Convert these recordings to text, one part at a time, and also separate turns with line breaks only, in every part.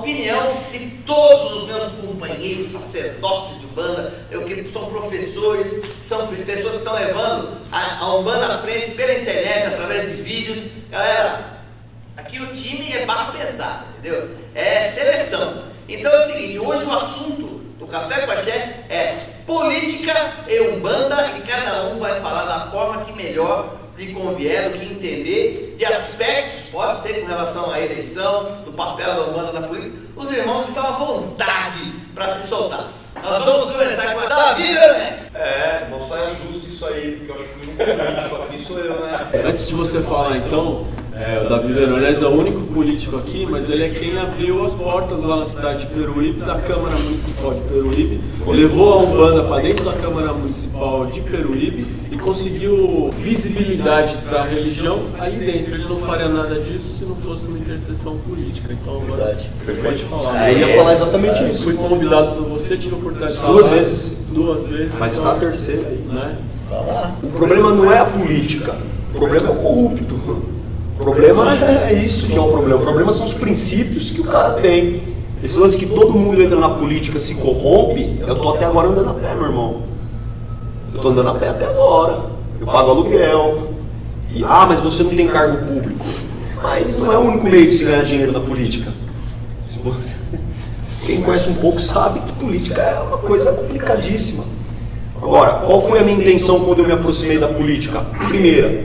opinião de todos os meus companheiros, sacerdotes de Umbanda, que são professores, são pessoas que estão levando a Umbanda à frente pela internet, através de vídeos. Galera, aqui o time é barra pesada, entendeu? É seleção. Então é o seguinte, hoje o assunto do Café com Axé é política e Umbanda, e cada um vai falar da forma que melhor lhe convier, do que entender, de aspectos, pode ser com relação à eleição, do papel da Umbanda na política. Os irmãos estão à vontade para se soltar. Nós vamos começar com a Davi, né?
Não só é justo isso aí, porque eu acho que o único político aqui sou eu, né?
Antes de você falar, então, o Davi Veronese é o único político aqui, mas ele é quem abriu as portas lá na cidade de Peruíbe, da Câmara Municipal de Peruíbe, levou a Umbanda para dentro da Câmara Municipal de Peruíbe e conseguiu visibilidade para a religião aí dentro. Ele não faria nada disso se não fosse uma intercessão política. Então agora você pode falar.
Eu ia falar exatamente isso.
Fui convidado por você, tive a oportunidade de falar. Duas vezes.
Mas está a terceira aí,
né?
O problema não é a política, o problema é o corrupto. O problema é isso que é o problema. O problema são os princípios que o cara tem. Esse lance que todo mundo entra na política se corrompe, eu tô até agora andando a pé, meu irmão. Eu tô andando a pé até agora. Eu pago aluguel. Mas você não tem cargo público. Mas não é o único meio de se ganhar dinheiro na política. Quem conhece um pouco sabe que política é uma coisa complicadíssima. Agora, qual foi a minha intenção quando eu me aproximei da política? Primeira,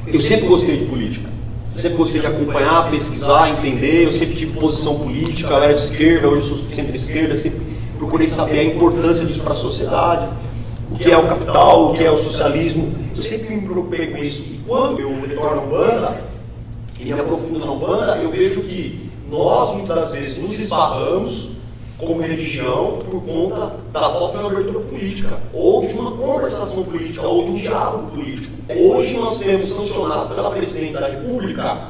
eu sempre gostei de política. Sempre gostei de acompanhar, pesquisar, entender. Eu sempre tive posição política, eu era de esquerda, hoje eu sou centro-esquerda. Sempre procurei saber a importância disso para a sociedade. O que é o capital, o que é o socialismo. Eu sempre me preocupei com isso. E quando eu retorno à Umbanda e me aprofundo na Umbanda, eu vejo que nós, muitas vezes, nos esbarramos como religião por conta da falta de abertura política, ou de uma conversação política, ou de um diálogo político. Hoje nós temos sancionado pela Presidente da República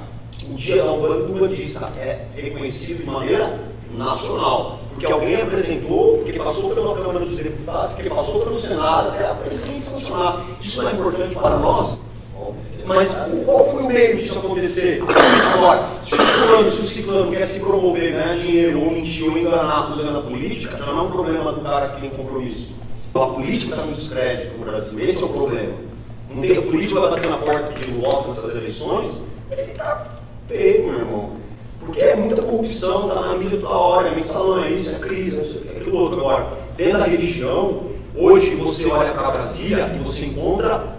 o Dia da Umbanda do Umbandista, é reconhecido de maneira nacional, porque alguém apresentou, porque passou pela Câmara dos Deputados, porque passou pelo Senado, até a Presidente sancionar. Isso não é importante para nós? Mas qual foi o meio disso acontecer? Agora, se o ciclano quer se promover, ganhar dinheiro, ou mentir, ou enganar usando a política, já não é um problema do cara que tem compromisso. A política está no descrédito no Brasil, esse é o problema. Não tem, a política vai bater na porta pedindo voto nessas eleições, ele está feio, meu irmão. Porque é muita corrupção, está na mídia toda hora, é mensalão, é isso, é crise, não sei o que, é aquilo outro. Agora, dentro da religião, hoje você olha para Brasília e você encontra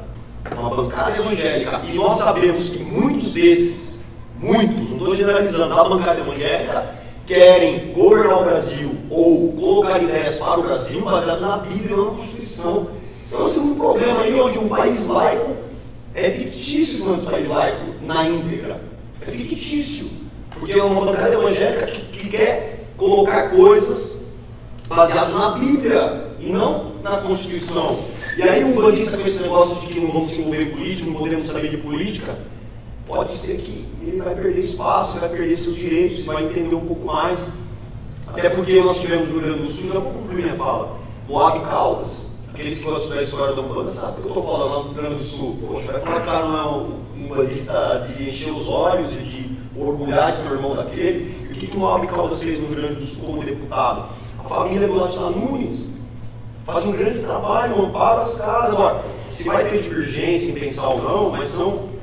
uma bancada evangélica, e nós sabemos que muitos desses, não estou generalizando, da bancada evangélica, querem governar o Brasil ou colocar ideias para o Brasil baseado na Bíblia e na Constituição. Então nós temos um problema aí onde um país laico é fictício esse país laico na íntegra. É fictício, porque é uma bancada evangélica que quer colocar coisas baseadas na Bíblia e não na Constituição. E aí um bandista com esse negócio de que não vamos se envolver em política, não podemos saber de política, pode ser que ele vai perder espaço, vai perder seus direitos, vai entender um pouco mais. Até porque nós tivemos no Rio Grande do Sul, já vou concluir minha fala, Moab Caldas, aqueles que gostam da história da Umbanda, sabe o que eu estou falando lá no Rio Grande do Sul? Poxa, vai falar que o cara não é um bandista de encher os olhos e de orgulhar de ter o irmão daquele. E o que o Moab Caldas fez no Rio Grande do Sul como deputado? A família do Latila Nunes faz um grande trabalho, ampara as casas. Agora, se vai ter divergência em pensar ou não, mas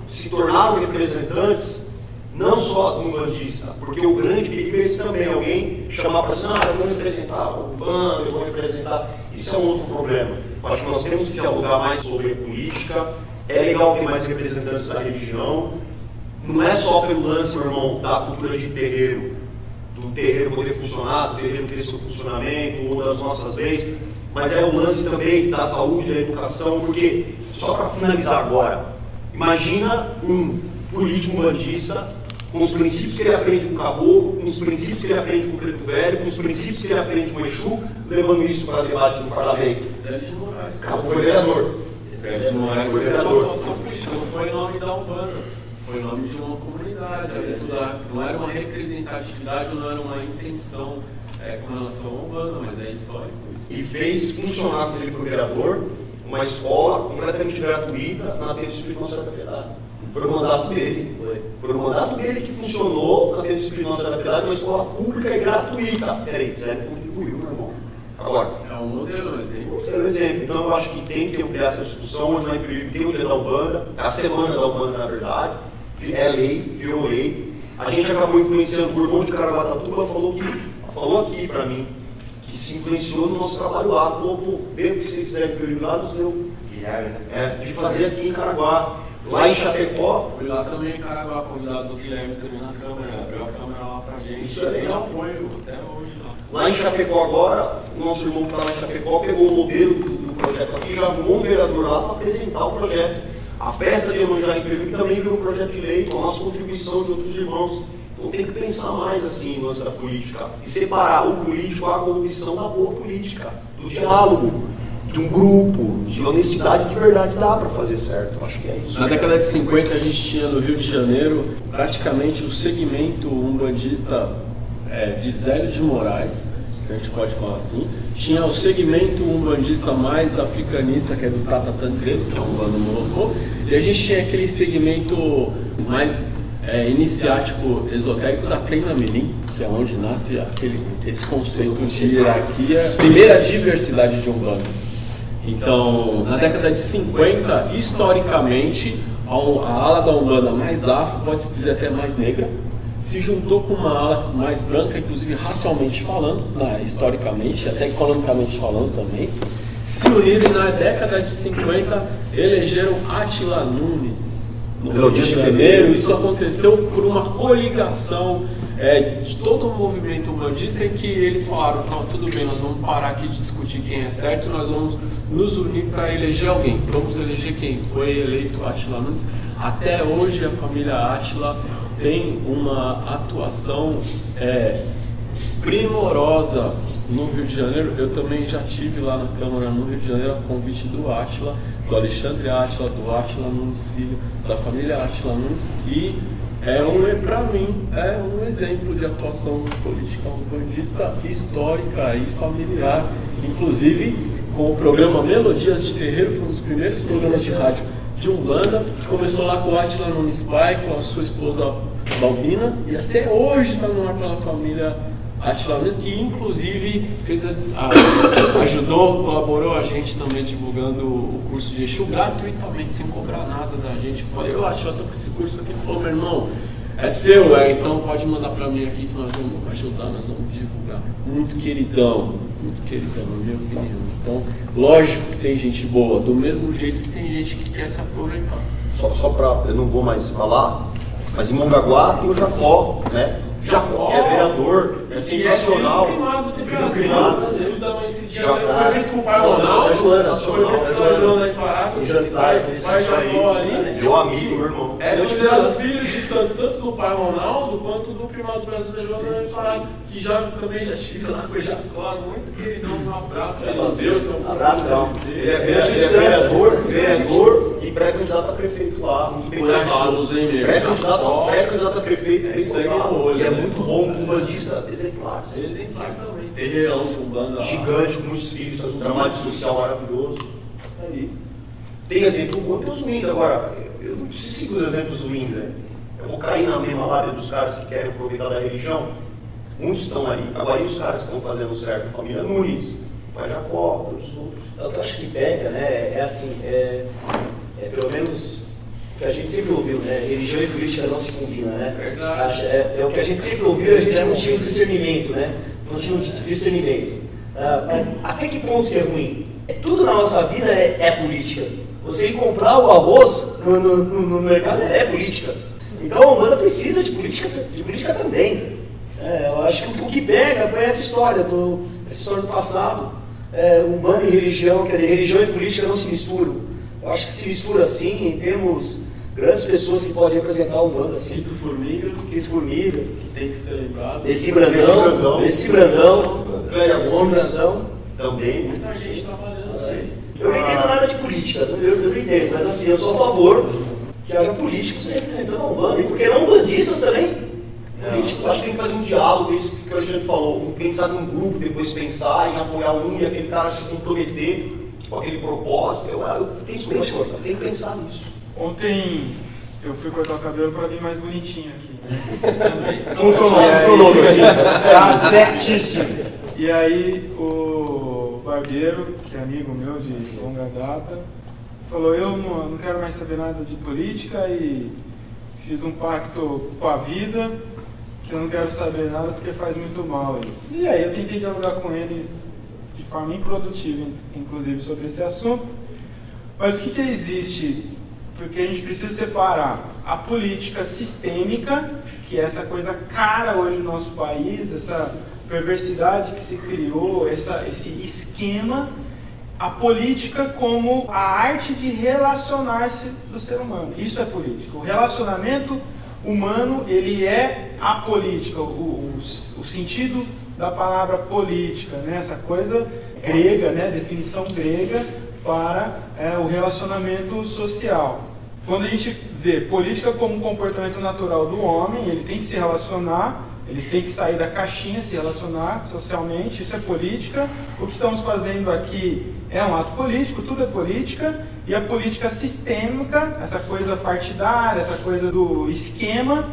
se tornaram representantes não só do umbandista, porque o grande perigo é esse também, alguém chamar para si, eu vou representar o Umbanda, eu vou representar. Isso é um outro problema. Acho que nós temos que dialogar mais sobre a política, é legal ter mais representantes da religião, não é só pelo lance, meu irmão, da cultura de terreiro, do terreiro poder funcionar, do terreiro ter seu funcionamento, ou das nossas leis, mas é o lance também da saúde, da educação, porque, só para finalizar agora, imagina um político umbandista com os princípios que ele aprende com o caboclo, com os princípios que ele aprende com o preto velho, com os princípios que ele aprende com o Exu, levando isso para debate no parlamento.
Zé de Moraes.
Foi vereador.
Zé de Moraes foi vereador. Não foi nome da Umbanda, foi nome de uma comunidade. Não era uma representatividade, não era uma intenção com relação ao Umbanda, mas é histórico isso.
E fez funcionar, quando ele foi vereador, uma escola completamente gratuita na Terça Espírito Nossa Piedade. Foi no mandato dele. Foi no mandato dele que funcionou, para ter disciplinosa da verdade, uma escola pública e gratuita. Peraí, Zé contribuiu, meu irmão. Agora.
É um modelo,
exemplo. Então eu acho que tem que ampliar essa discussão. Hoje na Imperial tem o dia da Umbanda, a semana da Umbanda, na verdade. É lei, virou lei. A gente acabou influenciando o irmão de Caraguatatuba, falou aqui para mim, que se influenciou no nosso trabalho lá. Falou, pô, vê o que vocês fizeram em Imperial lá, nos deu. De fazer aqui em Caraguá. Lá em Chapecó.
Fui lá também em Caraguá, convidado do Guilherme também na câmera, abriu a câmera lá pra gente.
Isso é legal.
Apoio até hoje lá.
Lá em Chapecó agora, o nosso irmão que está lá em Chapecó pegou o modelo do projeto aqui e já arrumou um vereador lá para apresentar o projeto. A festa de Iemanjá em Peru também virou um projeto de lei com a nossa contribuição de outros irmãos. Então tem que pensar mais assim no lance da política e separar o político, a corrupção da boa política, do diálogo, de um grupo, de honestidade, de verdade, dá para fazer certo. Eu acho que é isso.
Na década de 50 a gente tinha no Rio de Janeiro praticamente o segmento umbandista de Zélio de Moraes, se a gente pode falar assim. Tinha o segmento umbandista mais africanista, que é do Tata Tancredo, que é um umbanda morocco, e a gente tinha aquele segmento mais iniciático esotérico da Tenda Mirim, que é onde nasce esse conceito de hierarquia, primeira diversidade de Umbanda. Então, na década de 50, historicamente, a ala da Umbanda mais afro, pode-se dizer até mais negra, se juntou com uma ala mais branca, inclusive racialmente falando, historicamente, até economicamente falando também, se uniram e na década de 50 elegeram Átila Nunes no Rio de Janeiro. Isso aconteceu por uma coligação de todo o movimento umbandista, em que eles falaram, então, tudo bem, nós vamos parar aqui de discutir quem é certo, nós vamos nos unir para eleger alguém. Vamos eleger quem? Foi eleito Átila Nunes. Até hoje a família Átila tem uma atuação primorosa no Rio de Janeiro. Eu também já estive lá na Câmara no Rio de Janeiro a convite do Átila, do Alexandre Átila, do Átila Nunes Filho, da família Átila Nunes, e para mim, é um exemplo de atuação política umbandista histórica e familiar, inclusive com o programa Melodias de Terreiro, que é um dos primeiros programas de rádio de Umbanda, que começou lá com o Átila Nunes Pai, com a sua esposa Balbina, e até hoje está no ar pela família Átila Nunes, que inclusive ajudou, colaborou a gente também divulgando o curso de Exu gratuitamente, sem cobrar nada da gente. Eu falei, eu acho, eu tô com esse curso aqui. Ele falou, meu irmão, é seu, então pode mandar para mim aqui que nós vamos ajudar, nós vamos divulgar. Muito queridão, na minha opinião. Então, lógico que tem gente boa, do mesmo jeito que tem gente que quer se aproveitar.
Só para, eu não vou mais falar, mas em Mongaguá tem o Jacó, né? Jacó, que é vereador, é sensacional.
Esse dia foi feito com o pai Ronaldo, foi feito pela Joana em Pará, pai Jacó ali.
Meu amigo, meu irmão.
É considerado filho de santo, tanto do pai Ronaldo quanto do primado do Brasil da Joana em Pará, que também já estive lá com o Jacó, muito queridão, um abraço aí, Deus, um
abração. Ele é vereador e pré-candidato a prefeito lá. Pré-candidato a prefeito e é muito bom, um bandista exemplar.
Exatamente. Terreirão de Umbanda.
Gigante, com muitos filhos, faz um trabalho social maravilhoso. Ali. Tem exemplo bom, tem os ruins. Agora, eu não preciso seguir os exemplos ruins, né? Eu vou cair na mesma lábia dos caras que querem aproveitar da religião. Muitos estão ali. Agora, e os caras que estão fazendo certo? A família Nunes, o pai Jacó, todos os outros.
O que eu acho que pega, né, pelo menos o que a gente sempre ouviu, né? Religião e política não se combinam, né?
Verdade.
É o que a gente sempre ouviu, a gente não tinha um discernimento, né? Não tinha um discernimento. Mas até que ponto que é ruim? Tudo na nossa vida é política. Você ir comprar o arroz no mercado é política. Então a Umbanda precisa de política também. Eu acho que o que pega foi essa história do passado. Umbanda e religião, quer dizer, religião e política não se misturam. Eu acho que se mistura assim, temos grandes pessoas que podem representar a Umbanda. Assim.
Quito Formiga,
que
tem que ser lembrado.
Esse Brandão,
Cléia Gomes,
também. Muita gente trabalhando.
Eu não entendo nada de política, eu não entendo, mas assim, eu sou a favor que haja políticos representando a Umbanda, e porque não umbandistas também.
Políticos, acho que tem que fazer um diálogo, isso que o Alexandre falou, pensar num grupo, depois pensar em apoiar um e aquele cara se comprometer com aquele propósito. Eu tenho que pensar nisso.
Ontem eu fui cortar o cabelo para vir mais bonitinho aqui.
Funcionou, está certíssimo.
E aí o barbeiro, que é amigo meu de longa data, falou, eu não quero mais saber nada de política e fiz um pacto com a vida, que eu não quero saber nada porque faz muito mal isso. E aí eu tentei dialogar com ele de forma improdutiva, inclusive, sobre esse assunto. Mas o que existe? Porque a gente precisa separar a política sistêmica, que é essa coisa cara hoje no nosso país, essa perversidade que se criou, esse esquema, a política como a arte de relacionar-se do ser humano. Isso é política. O relacionamento humano, ele é a política, o sentido da palavra política, né? Essa coisa grega, né? Definição grega para o relacionamento social. Quando a gente vê política como um comportamento natural do homem, ele tem que se relacionar, ele tem que sair da caixinha, se relacionar socialmente, isso é política. O que estamos fazendo aqui é um ato político, tudo é política. E a política sistêmica, essa coisa partidária, essa coisa do esquema,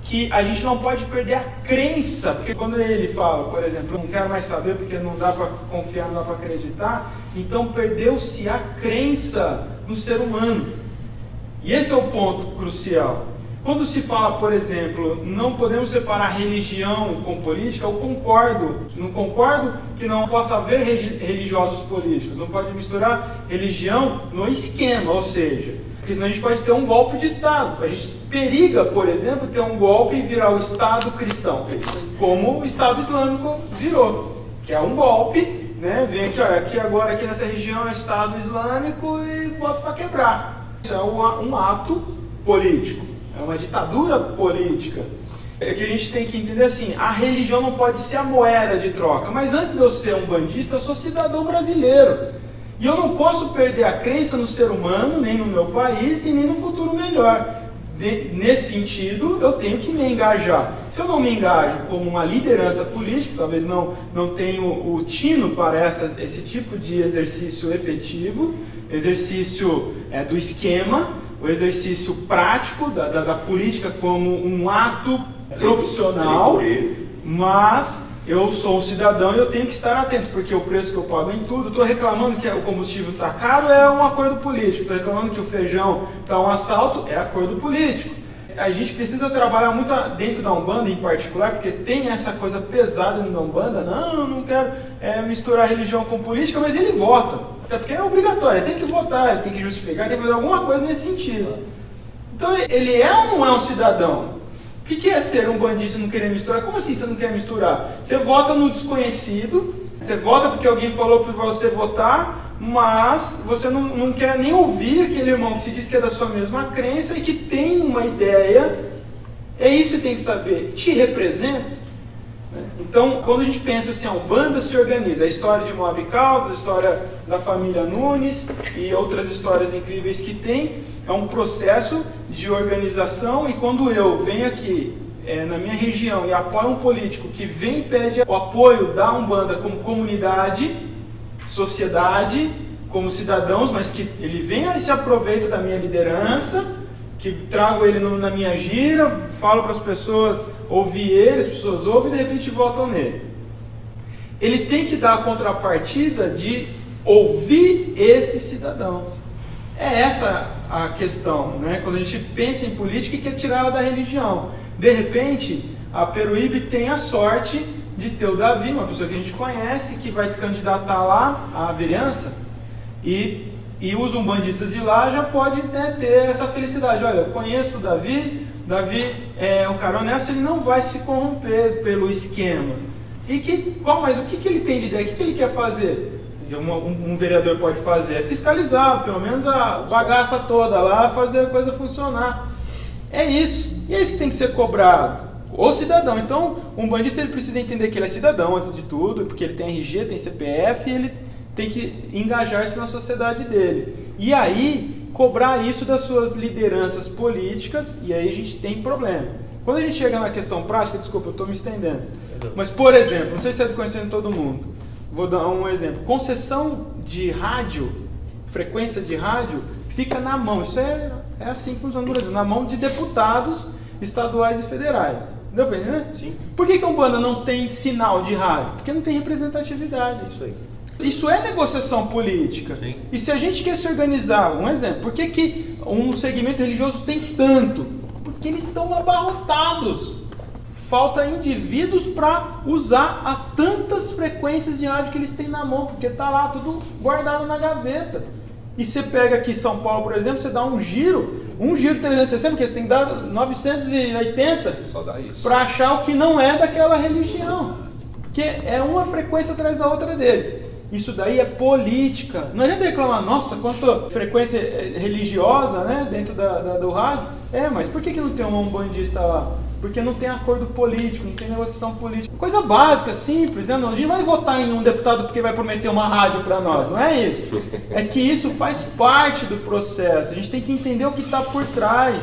que a gente não pode perder a crença, porque quando ele fala, por exemplo, eu não quero mais saber porque não dá para confiar, não dá para acreditar, então perdeu-se a crença no ser humano. E esse é o ponto crucial. Quando se fala, por exemplo, não podemos separar religião com política, eu concordo. Não concordo que não possa haver religiosos políticos. Não pode misturar religião no esquema, ou seja, porque senão a gente pode ter um golpe de Estado. A gente periga, por exemplo, ter um golpe e virar o Estado cristão, como o Estado Islâmico virou, que é um golpe, né? Vem aqui, olha, aqui agora aqui nessa região é o Estado Islâmico e bota para quebrar. Isso é um ato político. É uma ditadura política. É que a gente tem que entender assim, a religião não pode ser a moeda de troca, mas antes de eu ser um bandista, eu sou cidadão brasileiro. E eu não posso perder a crença no ser humano, nem no meu país e nem no futuro melhor. Nesse sentido, eu tenho que me engajar. Se eu não me engajo como uma liderança política, talvez não tenha o tino para esse tipo de exercício efetivo, exercício do esquema, o exercício prático da política como um ato profissional, mas eu sou um cidadão e eu tenho que estar atento, porque o preço que eu pago em tudo, estou reclamando que o combustível está caro, é um acordo político, estou reclamando que o feijão está um assalto, é acordo político. A gente precisa trabalhar muito dentro da Umbanda em particular, porque tem essa coisa pesada no Umbanda, não quero misturar religião com política, mas ele vota. Até porque é obrigatório, ele tem que votar, ele tem que justificar, ele tem que fazer alguma coisa nesse sentido. Então ele é ou não é um cidadão? O que é ser um bandista e não querer misturar? Como assim você não quer misturar? Você vota no desconhecido, você vota porque alguém falou para você votar, mas você não quer nem ouvir aquele irmão que se diz que é da sua mesma crença e que tem uma ideia. É isso que tem que saber. Te representa? Então, quando a gente pensa assim, a Umbanda se organiza, a história de Moab Caldas, a história da família Nunes e outras histórias incríveis que tem, é um processo de organização. E quando eu venho aqui na minha região e apoio um político que vem e pede o apoio da Umbanda como comunidade, sociedade, como cidadãos, mas que ele vem e se aproveita da minha liderança, que trago ele na minha gira, falo para as pessoas ouvir ele, as pessoas ouvem e de repente votam nele. Ele tem que dar a contrapartida de ouvir esses cidadãos. É essa a questão, né? Quando a gente pensa em política e quer tirar ela da religião. De repente, a Peruíbe tem a sorte de ter o Davi, uma pessoa que a gente conhece, que vai se candidatar lá à vereança, e os umbandistas de lá já podem ter essa felicidade. Olha, eu conheço o Davi é um cara honesto, ele não vai se corromper pelo esquema. Mas o que ele tem de ideia? O que ele quer fazer? Um vereador pode fazer? É fiscalizar, pelo menos a bagaça toda lá, fazer a coisa funcionar. É isso. E é isso que tem que ser cobrado. O cidadão. Então, um bandista ele precisa entender que ele é cidadão antes de tudo, porque ele tem RG, tem CPF, e ele tem que engajar-se na sociedade dele. E aí, cobrar isso das suas lideranças políticas, e aí a gente tem problema. Quando a gente chega na questão prática, desculpa, eu estou me estendendo, mas, por exemplo, não sei se é conhecendo todo mundo, vou dar um exemplo. Concessão de rádio, frequência de rádio, fica na mão. Isso é É assim que funciona no Brasil, na mão de deputados estaduais e federais. Deu pra entender?
Sim.
Por que a Umbanda não tem sinal de rádio? Porque não tem representatividade.
Isso aí.
Isso é negociação política.
Sim.
E se a gente quer se organizar, um exemplo, por que um segmento religioso tem tanto? Porque eles estão abarrotados. Falta indivíduos para usar as tantas frequências de rádio que eles têm na mão, porque está lá tudo guardado na gaveta. E você pega aqui São Paulo, por exemplo, você dá um giro 360, porque você tem que dar 980
Só dá isso.
para achar o que não é daquela religião. Porque é uma frequência atrás da outra deles. Isso daí é política. Não adianta reclamar, nossa, quanta frequência religiosa, né, dentro do rádio. Mas por que não tem um umbandista lá? Porque não tem acordo político, não tem negociação política. Coisa básica, simples, né? A gente vai votar em um deputado porque vai prometer uma rádio para nós, não é isso? É que isso faz parte do processo, a gente tem que entender o que está por trás.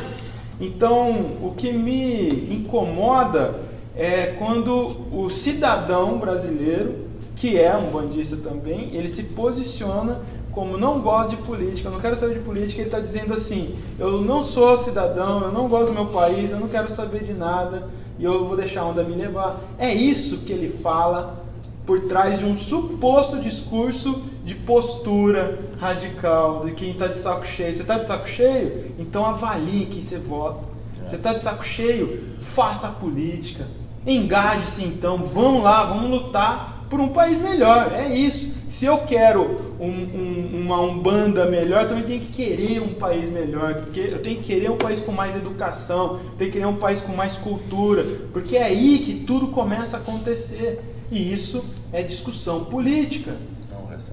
Então, o que me incomoda é quando o cidadão brasileiro, que é um bandista também, ele se posiciona como não gosta de política, eu não quero saber de política, ele está dizendo assim, eu não sou cidadão, eu não gosto do meu país, eu não quero saber de nada e eu vou deixar a onda me levar. É isso que ele fala por trás de um suposto discurso de postura radical, de quem está de saco cheio. Você está de saco cheio? Então avalie quem você vota. Você está de saco cheio? Faça a política. Engaje-se então, vamos lá, vamos lutar por um país melhor, é isso. Se eu quero uma Umbanda melhor, eu também tenho que querer um país melhor, porque eu tenho que querer um país com mais educação, tenho que querer um país com mais cultura, porque é aí que tudo começa a acontecer. E isso é discussão política.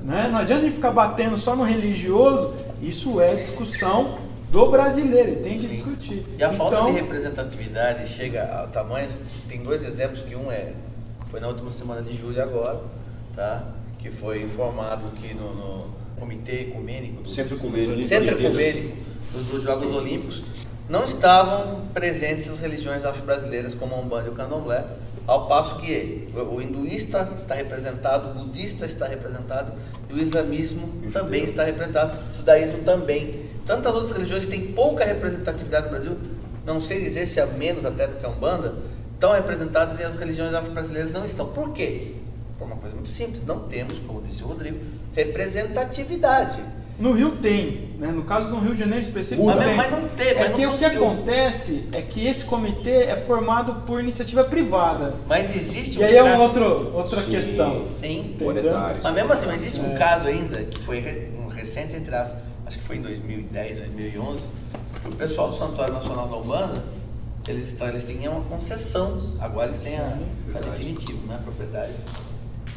Não adianta a gente ficar batendo só no religioso, isso é discussão do brasileiro, ele tem que discutir.
E a falta de representatividade chega a tamanhos, tem dois exemplos, que foi na última semana de julho agora, tá? Que foi informado que no Comitê Ecumênico,
Centro Ecumênico
dos Jogos Olímpicos, não estavam presentes as religiões afro-brasileiras como a Umbanda e o Candomblé, ao passo que o hinduísta está representado, o budista está representado, e o islamismo também está representado, o judaísmo também. Tantas outras religiões têm pouca representatividade no Brasil, não sei dizer se há menos até do que a Umbanda, estão representadas e as religiões afro-brasileiras não estão. Por quê? Por uma coisa muito simples, não temos, como disse o Rodrigo, representatividade.
No Rio tem, né? No caso do Rio de Janeiro específico tem.
Mas não tem, mas
o que acontece é que esse comitê é formado por iniciativa privada.
Mas existe
e aí é outra questão.
Sim,
mas
mesmo assim, existe um caso ainda, que foi um recente, entre aspas, acho que foi em 2010, 2011, que o pessoal do Santuário Nacional da Umbanda, eles têm uma concessão, agora eles têm a definitivo, né, a propriedade.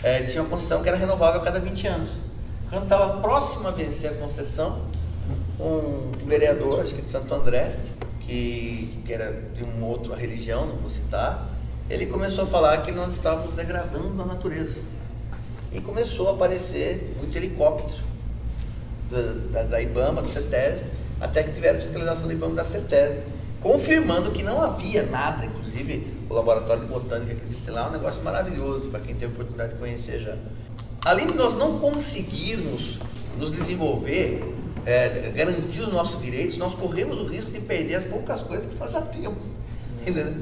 Eles tinham uma concessão que era renovável a cada 20 anos. Quando estava próximo a vencer a concessão, um vereador, acho que de Santo André, que era de uma outra religião, não vou citar, ele começou a falar que nós estávamos degradando a natureza. E começou a aparecer muito helicóptero da IBAMA, do CETESB, até que tiveram fiscalização da IBAMA da CETESB, confirmando que não havia nada, inclusive o laboratório de botânica que existe lá é um negócio maravilhoso, para quem teve a oportunidade de conhecer já. Além de nós não conseguirmos nos desenvolver, garantir os nossos direitos, nós corremos o risco de perder as poucas coisas que nós já temos. Entendeu?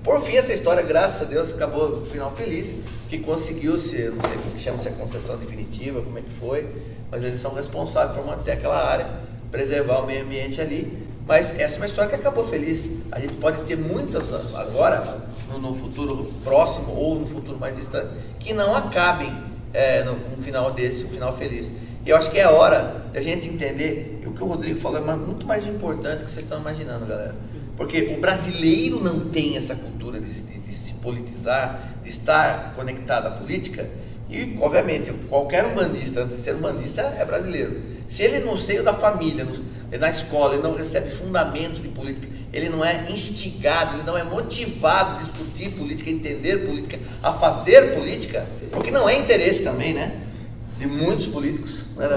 Por fim, essa história, graças a Deus, acabou no final feliz, que conseguiu-se, não sei como chama-se a concessão definitiva, como é que foi, mas eles são responsáveis por manter aquela área, preservar o meio ambiente ali. Mas essa é uma história que acabou feliz. A gente pode ter muitas agora, no futuro próximo ou no futuro mais distante, que não acabem no final desse, um final feliz. E eu acho que é hora da gente entender, e o que o Rodrigo falou é muito mais importante do que vocês estão imaginando, galera. Porque o brasileiro não tem essa cultura de se politizar, de estar conectado à política, e obviamente qualquer umbandista, antes de ser umbandista, é brasileiro. Se ele no seio da família, na escola, ele não recebe fundamento de política, ele não é instigado, ele não é motivado a discutir política, a entender política, a fazer política, porque não é interesse também, né, de muitos políticos, né,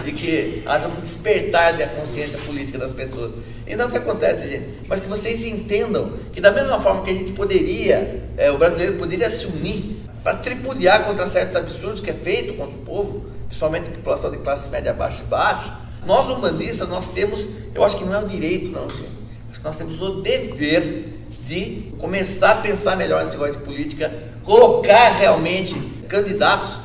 de que haja um despertar da consciência política das pessoas. Então o que acontece, gente? Mas que vocês entendam que da mesma forma que a gente poderia, o brasileiro poderia se unir para tripudiar contra certos absurdos que é feito contra o povo, principalmente a população de classe média baixa e baixa, Nós umbandistas, nós temos, eu acho que não é o direito não, gente. Acho que nós temos o dever de começar a pensar melhor nesse negócio de política, colocar realmente candidatos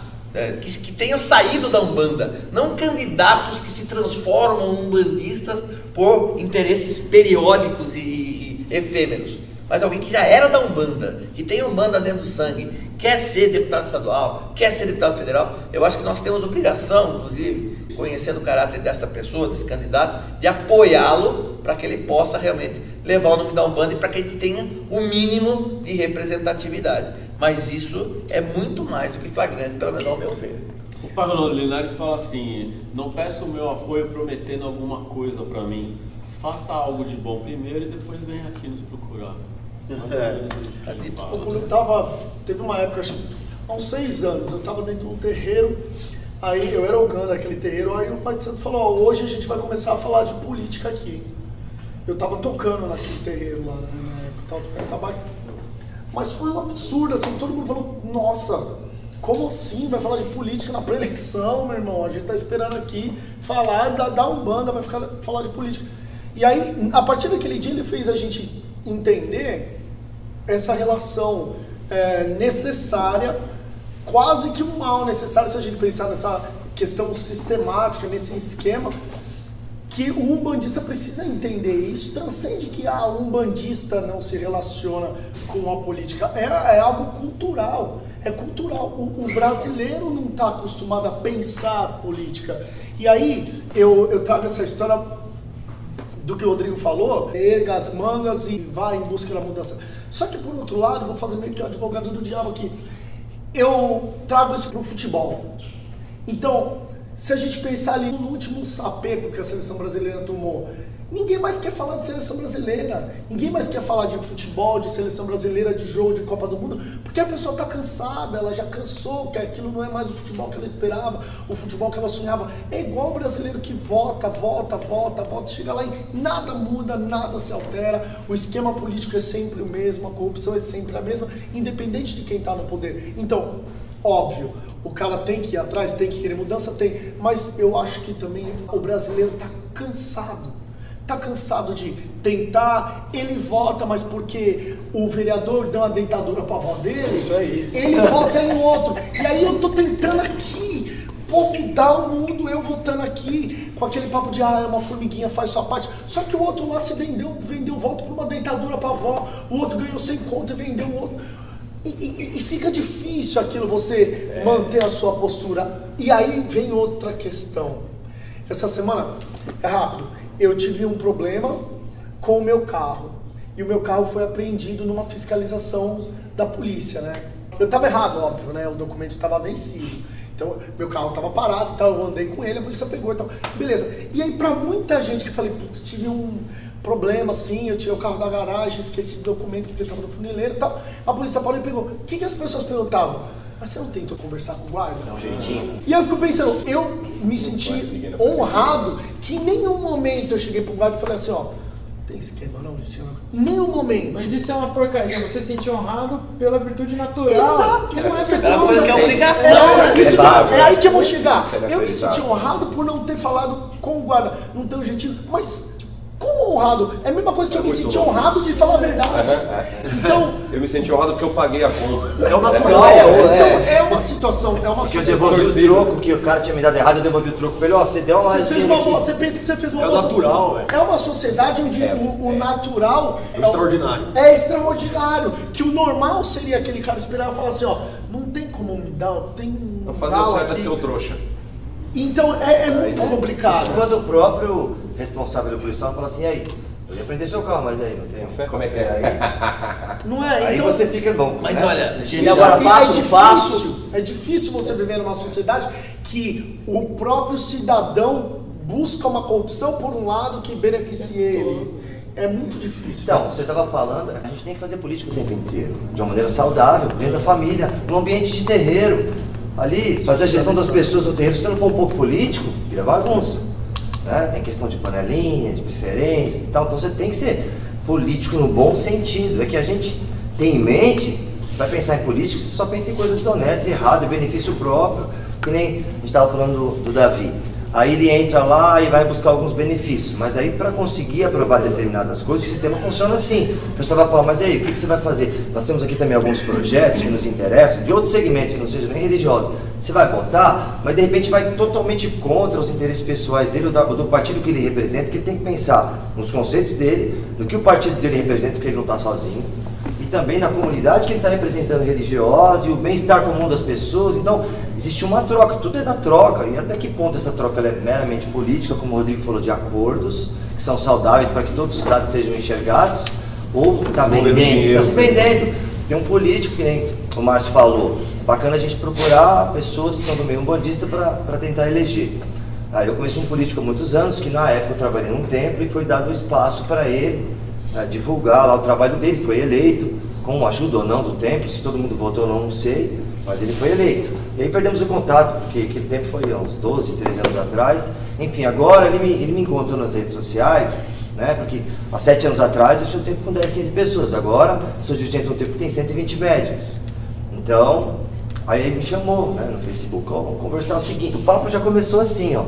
que tenham saído da Umbanda, não candidatos que se transformam em umbandistas por interesses periódicos e efêmeros, mas alguém que já era da Umbanda, que tem Umbanda dentro do sangue, quer ser deputado estadual, quer ser deputado federal. Eu acho que nós temos obrigação, inclusive, conhecendo o caráter dessa pessoa, desse candidato, de apoiá-lo para que ele possa realmente levar o nome da Umbanda e para que a gente tenha o mínimo de representatividade. Mas isso é muito mais do que flagrante, pelo menos ao meu ver.
O pai Ronaldo Linares fala assim: não peço o meu apoio prometendo alguma coisa para mim. Faça algo de bom primeiro e depois venha aqui nos procurar.
Teve uma época, acho, há uns 6 anos, eu estava dentro de um terreiro, aí eu era ogando aquele terreiro, aí o pai de santo falou, hoje a gente vai começar a falar de política aqui. Eu estava tocando naquele terreiro lá, né, na época, estava tocando tabaco. Mas foi um absurdo, assim, todo mundo falou, nossa, como assim? Vai falar de política na pré-eleição, meu irmão? A gente tá esperando aqui falar da Umbanda, vai falar de política. E aí, a partir daquele dia, ele fez a gente entender essa relação necessária, quase que um mal necessário, se a gente pensar nessa questão sistemática, nesse esquema, que o umbandista precisa entender. Isso transcende que o umbandista não se relaciona com a política, é algo cultural, é cultural. O brasileiro não está acostumado a pensar a política. E aí eu trago essa história do que o Rodrigo falou, erga as mangas e vai em busca da mudança. Só que por outro lado, vou fazer meio que o advogado do diabo aqui, eu trago isso para o futebol. Então, se a gente pensar ali no último sapeco que a seleção brasileira tomou, ninguém mais quer falar de seleção brasileira, ninguém mais quer falar de futebol, de seleção brasileira, de jogo, de Copa do Mundo, porque a pessoa está cansada, ela já cansou, que aquilo não é mais o futebol que ela esperava, o futebol que ela sonhava. É igual o brasileiro que volta, chega lá e nada muda, nada se altera, o esquema político é sempre o mesmo, a corrupção é sempre a mesma, independente de quem está no poder. Então, óbvio, o cara tem que ir atrás, tem que querer mudança, tem, mas eu acho que também o brasileiro está cansado. Está cansado de tentar, ele vota, mas porque o vereador deu uma dentadura para a avó dele,
isso aí.
Ele vota em outro. E aí eu tô tentando aqui, mudar o mundo, eu votando aqui, com aquele papo de, é uma formiguinha, faz sua parte. Só que o outro lá se vendeu voto por uma dentadura para a avó, o outro ganhou 100 conto e vendeu o outro. E fica difícil aquilo, você manter a sua postura. E aí vem outra questão. Essa semana, é rápido, eu tive um problema com o meu carro. E o meu carro foi apreendido numa fiscalização da polícia, né? Eu estava errado, óbvio, né? O documento estava vencido. Então, meu carro estava parado e tal, eu andei com ele, a polícia pegou e tal. Beleza. E aí, pra muita gente que eu falei, putz, tive um problema assim, eu tirei o carro da garagem, esqueci o documento que estava no funileiro e tal. A polícia parou e pegou. O que as pessoas perguntavam? Mas você não tentou conversar com o guarda?
Dá um jeitinho.
E eu fico pensando, eu me senti honrado que em nenhum momento eu cheguei pro guarda e falei assim, ó, tem esquema não? Em nenhum momento.
Mas isso é uma porcaria, você se sentir honrado pela virtude natural.
Exato, não é
coisa que é obrigação,
é aí que eu vou chegar. Eu me senti honrado por não ter falado com o guarda, não ter um jeitinho, mas como honrado? É a mesma coisa que eu me senti honrado de falar a verdade. Então,
eu me senti honrado porque eu paguei a conta.
É uma natural. Então, é uma situação,
Porque eu devolvi o troco, que o cara tinha me dado errado, eu devolvi o troco pra ele, ó, você deu uma...
Você pensa que você fez uma boa
natural, velho.
É uma sociedade onde o natural
é extraordinário.
É extraordinário. Que o normal seria aquele cara esperar e falar assim, ó, não tem como me dar, tem um...
Não fazer o certo é ser o trouxa.
Então é muito complicado.
Isso quando o próprio responsável do policial fala assim, e aí, eu ia prender seu carro, mas aí, não tem... Como é que é aí?
Não é?
Aí
então,
você fica bom.
Mas
né?
olha,
E agora fácil.
É difícil você viver numa sociedade que o próprio cidadão busca uma corrupção por um lado que beneficie ele. É muito difícil.
Então, você estava falando, a gente tem que fazer política o tempo inteiro, de uma maneira saudável, dentro da família, num ambiente de terreiro. Ali, fazer a gestão das pessoas no terreiro, se você não for um pouco político, vira bagunça. Né? Tem questão de panelinha, de preferências e tal, então você tem que ser político no bom sentido. É que a gente tem em mente, vai pensar em política, você só pensa em coisas desonestas, errado, em benefício próprio. Que nem a gente estava falando do Davi.
aí ele entra lá e vai buscar alguns benefícios. Mas aí para conseguir aprovar determinadas coisas, o sistema funciona assim. O pessoal vai falar, mas aí, o que você vai fazer? Nós temos aqui também alguns projetos que nos interessam, de outros segmentos que não sejam nem religiosos. Você vai votar, mas de repente vai totalmente contra os interesses pessoais dele, ou do partido que ele representa, que ele tem que pensar nos conceitos dele, no que o partido dele representa, porque ele não está sozinho, e também na comunidade que ele está representando religiosa, e o bem-estar comum das pessoas. Então, existe uma troca, tudo é da troca, e até que ponto essa troca é meramente política, como o Rodrigo falou, de acordos, que são saudáveis para que todos os dados sejam enxergados, ou está vendendo, está se vendendo. Tem um político, que nem o Márcio falou, bacana a gente procurar pessoas que são do meio umbandista para tentar eleger. Aí eu conheci um político há muitos anos, que na época eu trabalhei num templo e foi dado espaço para ele divulgar lá o trabalho dele, foi eleito, com ajuda ou não do templo, se todo mundo votou ou não sei, mas ele foi eleito. E aí perdemos o contato, porque aquele tempo foi há uns 12, 13 anos atrás. Enfim, agora ele me encontrou nas redes sociais, né? Porque há 7 anos atrás eu tinha um tempo com 10, 15 pessoas, agora sou dirigente de um tempo que tem 120 médios. Então, aí ele me chamou, né, no Facebook, ó, vamos conversar o seguinte, o papo já começou assim, ó.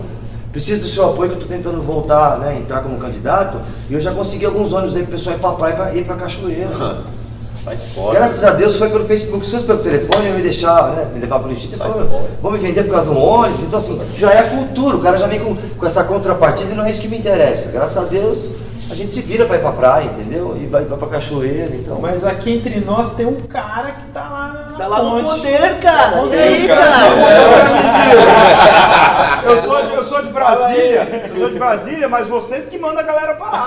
Preciso do seu apoio, que eu estou tentando voltar, né, entrar como candidato, e eu já consegui alguns ônibus aí para o pessoal ir para a praia e ir para a cachoeira.
Sai fora.
Graças a Deus foi pelo Facebook. Se fosse pelo telefone, eu ia me deixar, né, me levar para o instituto e falar, vou me vender por causa de um ônibus. Então assim, já é a cultura, o cara já vem com essa contrapartida e não é isso que me interessa. Graças a Deus, a gente se vira para ir para a praia, entendeu? E vai para a cachoeira, então.
Mas aqui entre nós tem um cara que tá lá na
Tá lá no
fonte.
poder, cara.
Poder,
E aí,
cara?
Eu sou de Brasília, mas vocês que mandam a galera pra lá.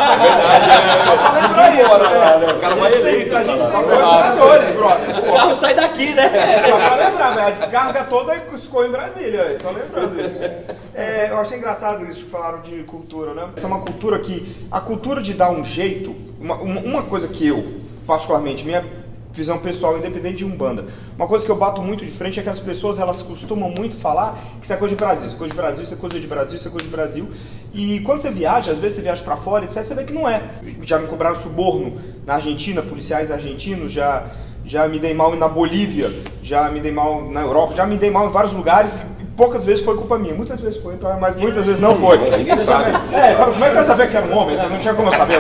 Só pra lembrar isso.
O cara vai eleito.
A gente só coisa brother.
O carro sai daqui, né?
É só pra lembrar, velho. A descarga toda escoa em Brasília, só lembrando isso. Eu achei engraçado isso que falaram de cultura, né? Essa é uma cultura que, a cultura de dar um jeito, uma coisa que eu, particularmente, minha visão pessoal, independente de Umbanda, uma coisa que eu bato muito de frente é que as pessoas, elas costumam muito falar que isso é coisa de Brasil, isso é coisa de Brasil, isso é coisa de Brasil, isso é coisa de Brasil. E quando você viaja, às vezes você viaja pra fora, etc, você vê que não é. Já me cobraram suborno na Argentina, policiais argentinos, já me dei mal na Bolívia, já me dei mal na Europa, já me dei mal em vários lugares. Poucas vezes foi culpa minha, muitas vezes foi, então, mas muitas vezes não foi.
Ninguém sabe.
Como é que eu ia saber que era um homem, né? Não tinha como eu saber,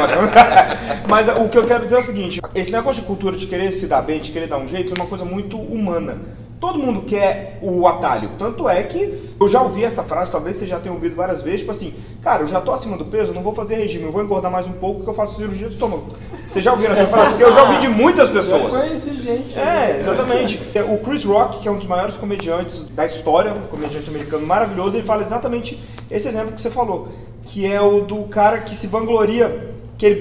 mas o que eu quero dizer é o seguinte, esse negócio de cultura de querer se dar bem, de querer dar um jeito, é uma coisa muito humana. Todo mundo quer o atalho, tanto é que eu já ouvi essa frase, talvez você já tenha ouvido várias vezes, tipo assim, cara, eu já tô acima do peso, eu não vou fazer regime, eu vou engordar mais um pouco porque eu faço cirurgia do estômago. Vocês já ouviram essa frase? Porque eu já ouvi de muitas pessoas.
Eu conheci gente.
Exatamente. O Chris Rock, que é um dos maiores comediantes da história, um comediante americano maravilhoso, ele fala exatamente esse exemplo que você falou, que é o do cara que se vangloria,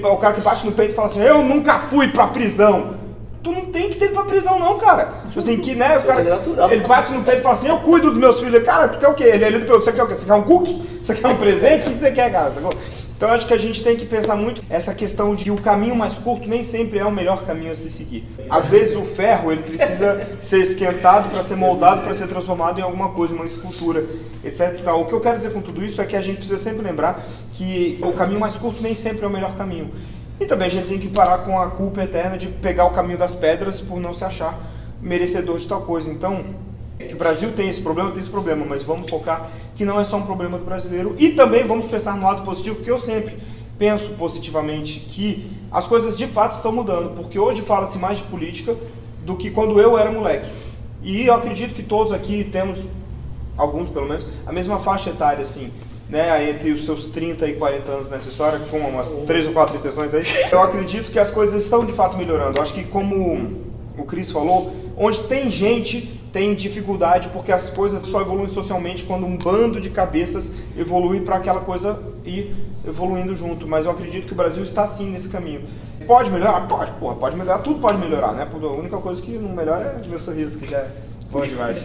o cara que bate no peito e fala assim, eu nunca fui pra prisão. Tu não tem que ter pra prisão não, cara. Tipo assim, que né, o cara, ele bate no peito e fala assim, eu cuido dos meus filhos. Cara, tu quer o quê? Ele pergunta, você quer o quê? Você quer um cookie? Você quer um presente? O que você quer, cara? Então eu acho que a gente tem que pensar muito essa questão de que o caminho mais curto nem sempre é o melhor caminho a se seguir. Às vezes o ferro, ele precisa ser esquentado para ser moldado, para ser transformado em alguma coisa, uma escultura, etc. O que eu quero dizer com tudo isso é que a gente precisa sempre lembrar que o caminho mais curto nem sempre é o melhor caminho. E também a gente tem que parar com a culpa eterna de pegar o caminho das pedras por não se achar merecedor de tal coisa. Então, que o Brasil tem esse problema, mas vamos focar que não é só um problema do brasileiro. E também vamos pensar no lado positivo, porque eu sempre penso positivamente que as coisas de fato estão mudando, porque hoje fala-se mais de política do que quando eu era moleque. E eu acredito que todos aqui temos, alguns pelo menos, a mesma faixa etária, assim, né, entre os seus 30 e 40 anos nessa história, com umas 3 ou 4 exceções aí. Eu acredito que as coisas estão de fato melhorando. Eu acho que, como o Cris falou, onde tem gente, tem dificuldade, porque as coisas só evoluem socialmente quando um bando de cabeças evolui para aquela coisa ir evoluindo junto. Mas eu acredito que o Brasil está sim nesse caminho. Pode melhorar? Pode melhorar, tudo pode melhorar, né? A única coisa que não melhora é o meu sorriso, que já é bom demais.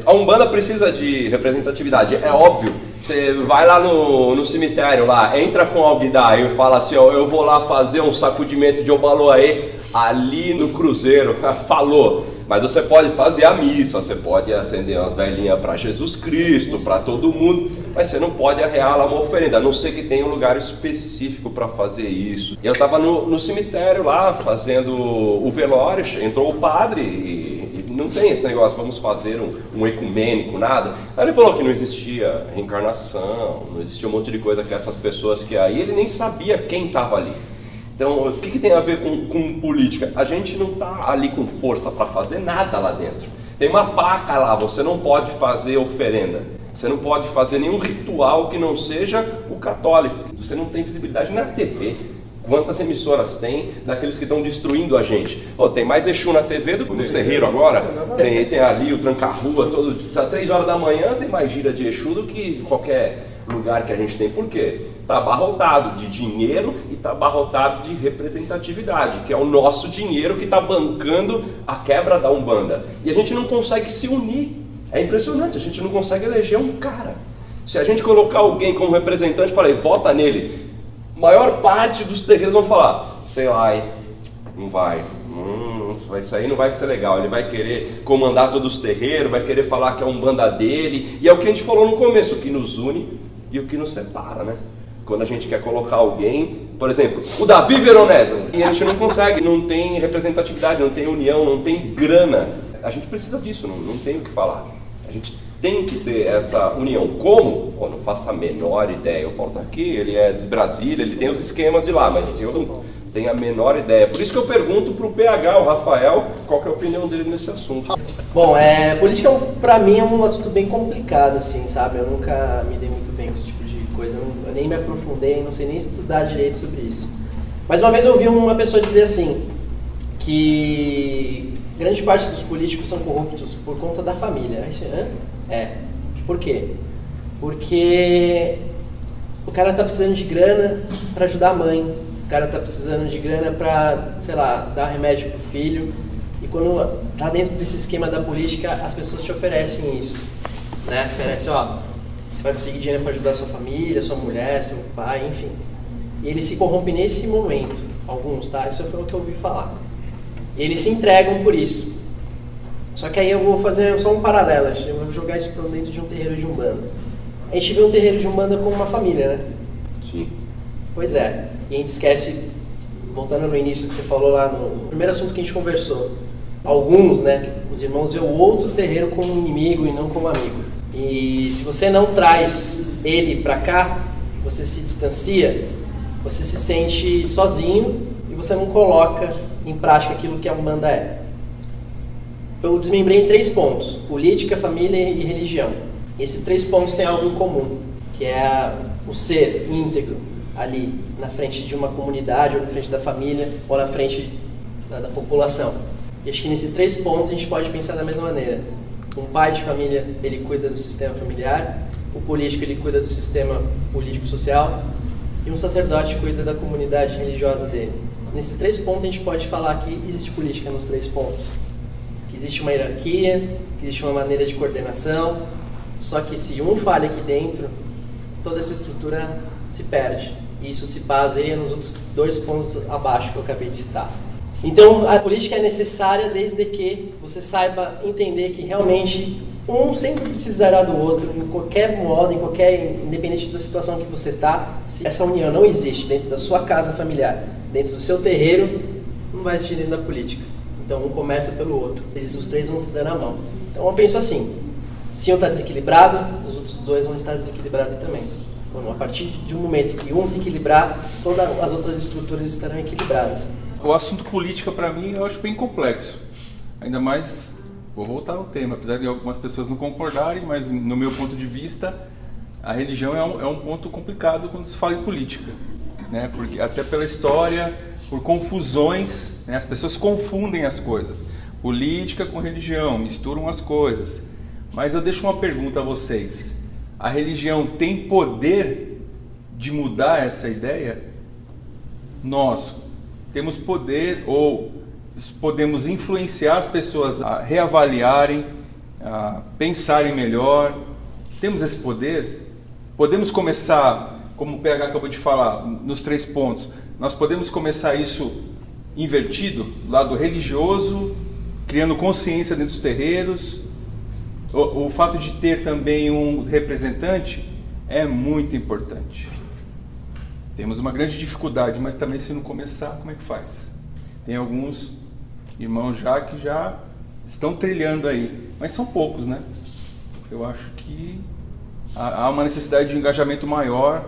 A Umbanda precisa de representatividade, é óbvio. Você vai lá no cemitério, lá, entra com o Alguidar e fala assim, ó, eu vou lá fazer um sacudimento de Obaloaê ali no Cruzeiro, falou. Mas você pode fazer a missa, você pode acender umas velhinhas para Jesus Cristo, para todo mundo, mas você não pode arrear lá uma oferenda, a não ser que tenha um lugar específico para fazer isso. E eu estava no cemitério lá, fazendo o velório, entrou o padre e não tem esse negócio, vamos fazer um ecumênico, nada. Aí ele falou que não existia reencarnação, não existia um monte de coisa que essas pessoas que aí ele nem sabia quem estava ali. Então, o que tem a ver com política? A gente não está ali com força para fazer nada lá dentro. Tem uma placa lá, você não pode fazer oferenda. Você não pode fazer nenhum ritual que não seja o católico. Você não tem visibilidade na TV. Quantas emissoras tem daqueles que estão destruindo a gente? Tem mais Exu na TV do que nos terreiros agora. Tem ali o tranca-rua, tá 3 horas da manhã, tem mais gira de Exu do que qualquer lugar que a gente tem. Por quê? Está abarrotado de dinheiro e está abarrotado de representatividade, que é o nosso dinheiro que está bancando a quebra da Umbanda. E a gente não consegue se unir. É impressionante, a gente não consegue eleger um cara. Se a gente colocar alguém como representante, falei, vota nele, maior parte dos terreiros vão falar, sei lá, hein, não vai. Isso aí não vai ser legal, ele vai querer comandar todos os terreiros, vai querer falar que é a Umbanda dele, e é o que a gente falou no começo, o que nos une e o que nos separa, né? Quando a gente quer colocar alguém, por exemplo, o Davi Veronese, e a gente não consegue, não tem representatividade, não tem união, não tem grana. A gente precisa disso, não tem o que falar. A gente tem que ter essa união. Como? Não faço a menor ideia. O Paulo está aqui, ele é de Brasília, ele tem os esquemas de lá, mas eu não tenho a menor ideia. Por isso que eu pergunto para o PH, o Rafael, qual que é a opinião dele nesse assunto.
Bom, política para mim é um assunto bem complicado, assim, sabe? Eu nunca me dei muito bem com esse tipo de coisa, eu nem me aprofundei, não sei nem estudar direito sobre isso. Mas uma vez eu ouvi uma pessoa dizer assim, que grande parte dos políticos são corruptos por conta da família. Aí você, por quê? Porque o cara tá precisando de grana para ajudar a mãe, o cara tá precisando de grana para, sei lá, dar remédio pro filho, e quando tá dentro desse esquema da política, as pessoas te oferecem isso, né? Oferecem, você vai conseguir dinheiro para ajudar sua família, sua mulher, seu pai, enfim. E ele se corrompe nesse momento, alguns, tá? Isso foi o que eu ouvi falar. E eles se entregam por isso. Só que aí eu vou fazer só um paralelo, eu vou jogar isso para dentro de um terreiro de Umbanda. A gente vê um terreiro de Umbanda como uma família, né?
Sim.
Pois é. E a gente esquece, voltando no início que você falou lá, no primeiro assunto que a gente conversou, alguns, né, os irmãos vê o outro terreiro como inimigo e não como amigo. E se você não traz ele para cá, você se distancia, você se sente sozinho e você não coloca em prática aquilo que a Umbanda é. Eu desmembrei em 3 pontos: política, família e religião. E esses 3 pontos têm algo em comum, que é o ser íntegro ali na frente de uma comunidade, ou na frente da família, ou na frente da população. E acho que nesses 3 pontos a gente pode pensar da mesma maneira. Um pai de família, ele cuida do sistema familiar, o político, ele cuida do sistema político-social, e um sacerdote cuida da comunidade religiosa dele. Nesses 3 pontos a gente pode falar que existe política nos 3 pontos. Que existe uma hierarquia, que existe uma maneira de coordenação, só que se um falha aqui dentro, toda essa estrutura se perde. E isso se baseia nos outros 2 pontos abaixo que eu acabei de citar. Então, a política é necessária desde que você saiba entender que realmente um sempre precisará do outro, em qualquer modo, independente da situação que você está. Se essa união não existe dentro da sua casa familiar, dentro do seu terreiro, não vai existir dentro da política. Então, um começa pelo outro. Os 3 vão se dando a mão. Então, eu penso assim, se um está desequilibrado, os outros 2 vão estar desequilibrados também. Então, a partir de um momento que um se equilibrar, todas as outras estruturas estarão equilibradas.
O assunto política, para mim, eu acho bem complexo. Ainda mais, vou voltar ao tema, apesar de algumas pessoas não concordarem, mas no meu ponto de vista, a religião é um ponto complicado quando se fala em política, né? Porque, até pela história, por confusões, né? As pessoas confundem as coisas. Política com religião, misturam as coisas. Mas eu deixo uma pergunta a vocês. A religião tem poder de mudar essa ideia? Nós temos poder ou podemos influenciar as pessoas a reavaliarem, a pensarem melhor? Temos esse poder? Podemos começar, como o PH acabou de falar, nos 3 pontos, nós podemos começar isso invertido, lado religioso criando consciência dentro dos terreiros. O fato de ter também um representante é muito importante. Temos uma grande dificuldade, mas também se não começar, como é que faz? Tem alguns irmãos já que já estão trilhando aí, mas são poucos, né? Eu acho que há uma necessidade de engajamento maior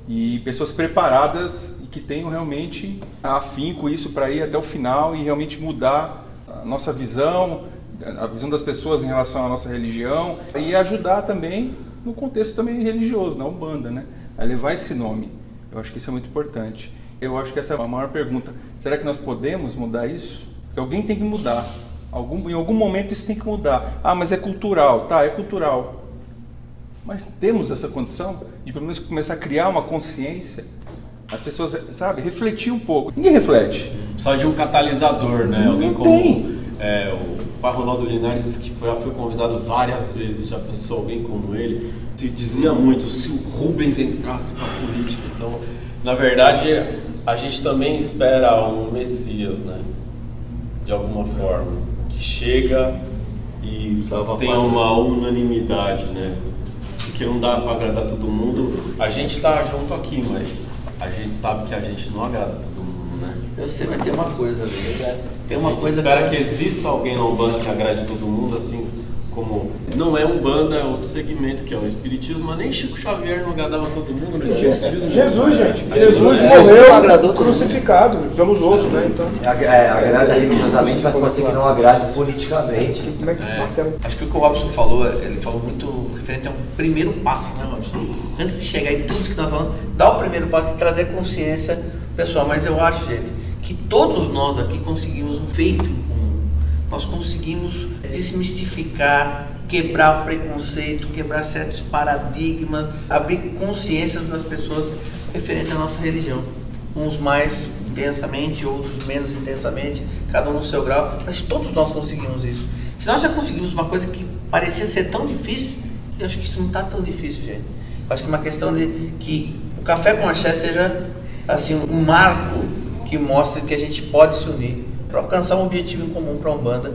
e pessoas preparadas e que tenham realmente afinco isso para ir até o final e realmente mudar a nossa visão, a visão das pessoas em relação à nossa religião e ajudar também no contexto também religioso, na Umbanda, né? A levar esse nome. Eu acho que isso é muito importante. Eu acho que essa é a maior pergunta. Será que nós podemos mudar isso? Porque alguém tem que mudar. Em algum momento isso tem que mudar. Ah, mas é cultural. Tá, é cultural. Mas temos essa condição de pelo menos começar a criar uma consciência? As pessoas, sabe, refletir um pouco. Ninguém reflete.
Precisa de um catalisador, né?
Não
alguém
tem.
Como o Pai Ronaldo Linares, que já foi convidado várias vezes, já pensou alguém como ele? Se dizia muito, se o Rubens entrasse para a política. Então, na verdade, a gente também espera um Messias, né? De alguma forma, que chega e tem uma unanimidade, né? Porque não dá para agradar todo mundo. A gente está junto aqui, mas a gente sabe que a gente não agrada todo mundo, né?
Eu sei, mas tem uma coisa ali, né? Tem uma coisa
espera que exista alguém na Umbanda que agrade todo mundo, assim como não é Umbanda, é outro segmento que é o Espiritismo, mas nem Chico Xavier não agradava todo mundo no Espiritismo.
Jesus, gente, Jesus morreu crucificado pelos outros, né? Então
agrada religiosamente, mas pode ser que não agrade politicamente.
Acho que o que o Robson falou, ele falou muito referente ao primeiro passo, né, Robson? Antes de chegar em tudo que nós falamos, dar o primeiro passo e trazer consciência pessoal. Mas eu acho, gente, que todos nós aqui conseguimos um feito em comum. Nós conseguimos desmistificar, quebrar o preconceito, quebrar certos paradigmas, abrir consciências das pessoas referente à nossa religião. Uns mais intensamente, outros menos intensamente, cada um no seu grau, mas todos nós conseguimos isso. Se nós já conseguimos uma coisa que parecia ser tão difícil, eu acho que isso não está tão difícil, gente. Eu acho que é uma questão de que o Café com Axé seja assim, um marco que mostre que a gente pode se unir para alcançar um objetivo em comum para a Umbanda.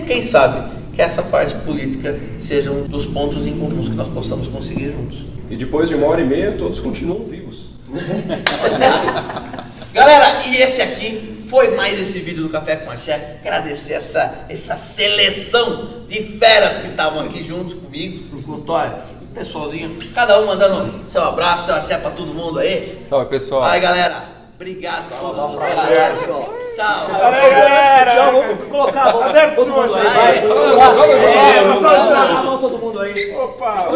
Quem sabe que essa parte política seja um dos pontos em comuns que nós possamos conseguir juntos.
E depois de 1h30, todos continuam vivos.
Galera, e esse aqui foi mais esse vídeo do Café com Axé. Agradecer essa seleção de feras que estavam aqui juntos comigo, com o Tóia, o pessoalzinho, cada um mandando seu abraço, seu axé para todo mundo aí.
Salve, pessoal.
Aí, galera, obrigado a todos vocês. Tchau.
Galera, vamos colocar a mão todo mundo aí. Vamos dar a mão todo mundo aí.
Opa,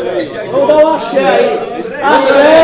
vamos dar um axé aí. Axé.